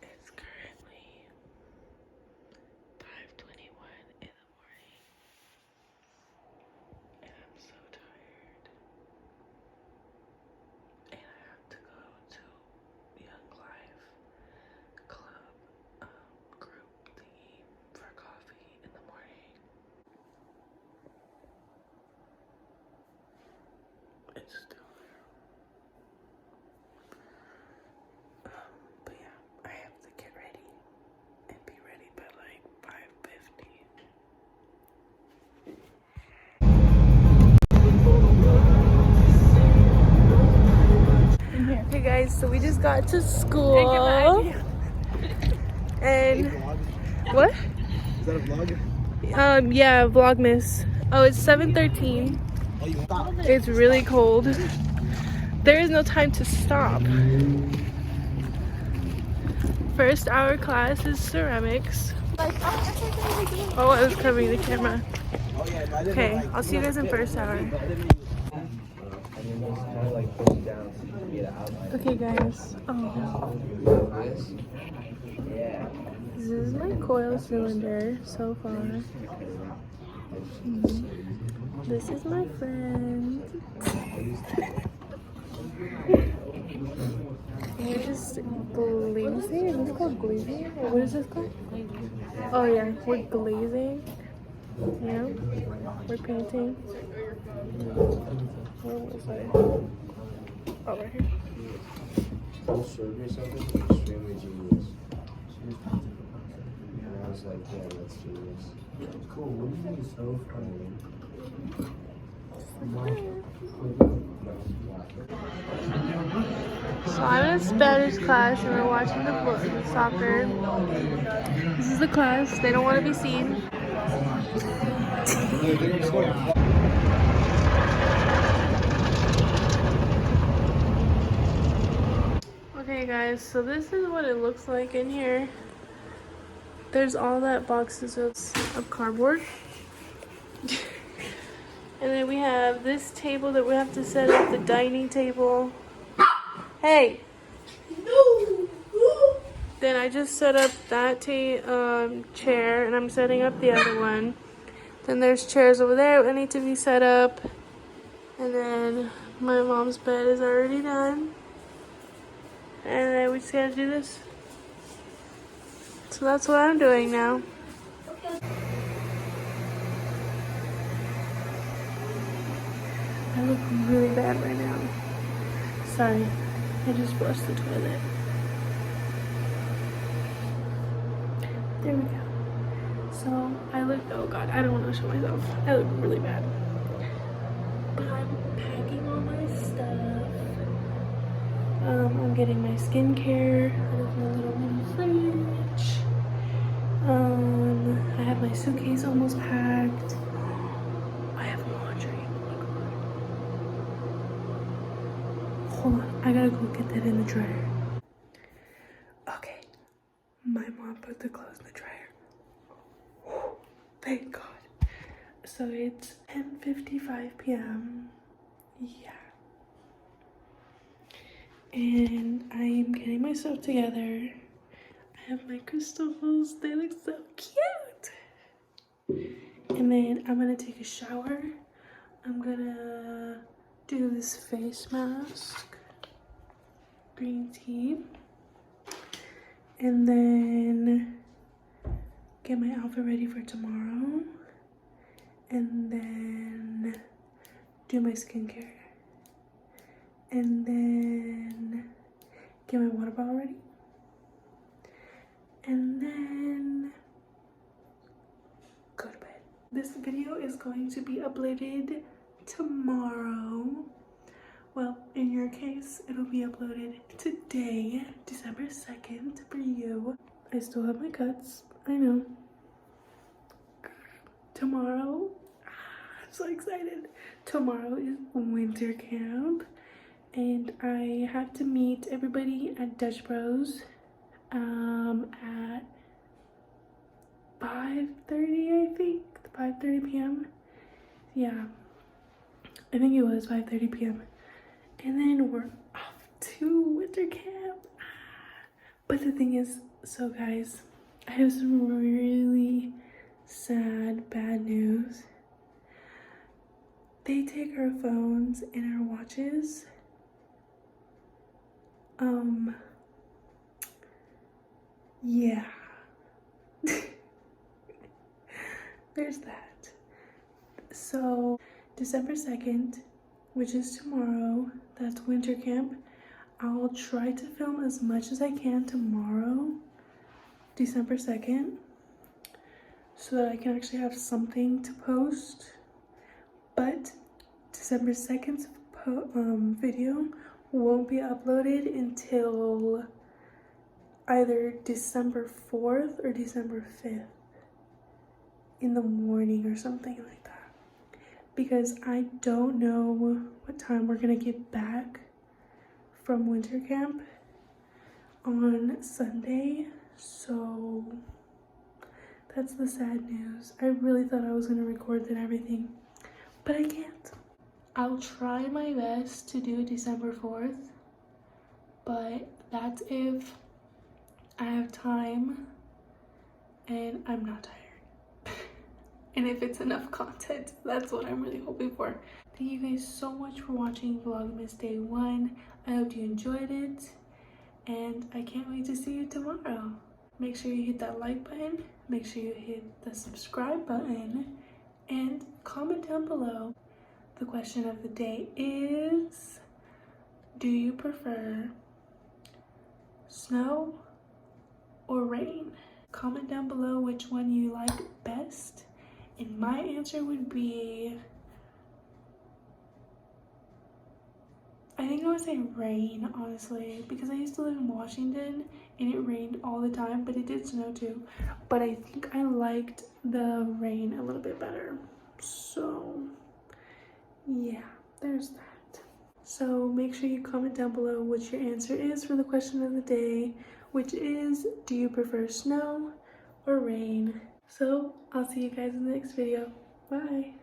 It's currently 5:21 in the morning, and I'm so tired. And I have to go to Young Life Club group thingy for coffee in the morning. It's still there. But yeah, I have to get ready and be ready by like 5:50. Hey guys, so we just got to school. And what? Is that a vlog? Yeah, Vlogmas. Oh, it's 7:13. It's really cold. There is no time to stop. First hour class is ceramics. Oh, I was covering the camera. Okay, I'll see you guys in first hour. Okay guys, this is my coil cylinder so far. This is my friend. We're just glazing. Is this called glazing? Or what is this called? Oh yeah, we're glazing. Yeah, we're painting. Where was I? Oh, right here. Showed me something extremely genius. And I was like, yeah, that's genius. Cool, what do you think is so funny? So I'm in a Spanish class and we're watching the soccer. This is the class. They don't want to be seen. Okay guys, so this is what it looks like in here. There's all that boxes of cardboard. And then we have this table that we have to set up, the dining table. Hey! No! Then I just set up that chair, and I'm setting up the other one. Then there's chairs over there that need to be set up. And then my mom's bed is already done. And then we just gotta do this. So that's what I'm doing now. I look really bad right now. Sorry, I just flushed the toilet. There we go. So I look, oh god, I don't want to show myself. I look really bad. But I'm packing all my stuff. I'm getting my skincare out of my little mini fridge. I have my suitcase almost packed. I have laundry. Hold on, I gotta go get that in the dryer. Okay, my mom put the clothes in the dryer. Whew, thank God. So it's 10:55 p.m. Yeah. And I'm getting myself together. I have my crystals. They look so cute. And then I'm gonna take a shower. I'm gonna do this face mask, green tea, and then get my outfit ready for tomorrow, and then do my skincare, and then get my water bottle ready, and then go to bed. This video is going to be uploaded tomorrow. Well, in your case, it'll be uploaded today, December 2nd, for you. I still have my cuts, I know. Tomorrow, I'm so excited. Tomorrow is winter camp, and I have to meet everybody at Dutch Bros at 5:30, I think. 5:30 p.m. Yeah, I think it was 5:30 p.m. And then we're off to winter camp. But the thing is, so guys, I have some really sad, bad news. They take our phones and our watches. Yeah. There's that. So, December 2nd, which is tomorrow, that's winter camp. I'll try to film as much as I can tomorrow, December 2nd, so that I can actually have something to post. But December 2nd's video won't be uploaded until either December 4th or December 5th in the morning or something like that, because I don't know what time we're gonna get back from winter camp on Sunday. So that's the sad news. I really thought I was gonna record and everything, but I can't. I'll try my best to do December 4th, but that's if I have time and I'm not tired. And if it's enough content, that's what I'm really hoping for. Thank you guys so much for watching Vlogmas Day 1. I hope you enjoyed it, and I can't wait to see you tomorrow. Make sure you hit that like button, make sure you hit the subscribe button, and comment down below. The question of the day is, do you prefer snow or rain? Comment down below which one you like best, and my answer would be, I think I would say rain, honestly, because I used to live in Washington and it rained all the time, but it did snow too. But I think I liked the rain a little bit better. So yeah, there's that. So make sure you comment down below what your answer is for the question of the day, which is, do you prefer snow or rain? So I'll see you guys in the next video. Bye.